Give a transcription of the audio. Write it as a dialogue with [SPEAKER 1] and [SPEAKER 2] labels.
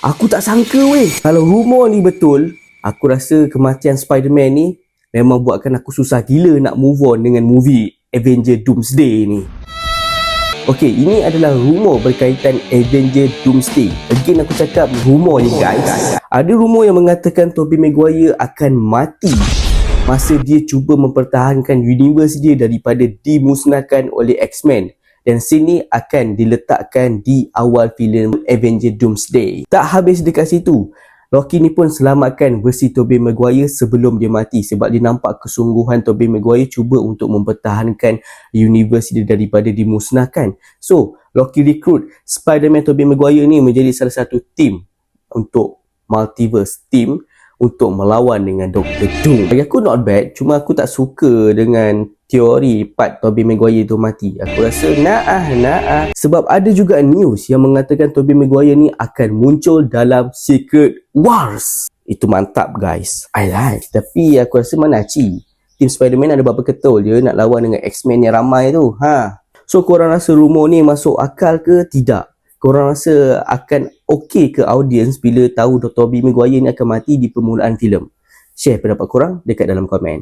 [SPEAKER 1] Aku tak sangka weh. Kalau rumor ni betul, aku rasa kematian Spider-Man ni memang buatkan aku susah gila nak move on dengan movie Avenger Doomsday ni. Okey, ini adalah rumor berkaitan Avenger Doomsday. Again aku cakap rumor ni guys. Ada rumor yang mengatakan Tobey Maguire akan mati masa dia cuba mempertahankan universe dia daripada dimusnahkan oleh X-Men. Dan sini akan diletakkan di awal filem Avenger Doomsday. Tak habis dekat situ, Loki ni pun selamatkan versi Tobey Maguire sebelum dia mati, sebab dia nampak kesungguhan Tobey Maguire cuba untuk mempertahankan universe dia daripada dimusnahkan. So, Loki recruit Spider-Man Tobey Maguire ni menjadi salah satu team untuk multiverse team untuk melawan dengan Dr. Doom. Bagi aku not bad, cuma aku tak suka dengan teori part Tobey Maguire tu mati. Aku rasa naah. Sebab ada juga news yang mengatakan Tobey Maguire ni akan muncul dalam Secret Wars. Itu mantap guys. I like. Tapi aku rasa mana Ci? Team Spider-Man ada berapa ketul je nak lawan dengan X-Men yang ramai tu. So korang rasa rumor ni masuk akal ke tidak? Korang rasa akan okey ke audience bila tahu Tobey Maguire ni akan mati di permulaan filem? Share pendapat korang dekat dalam komen.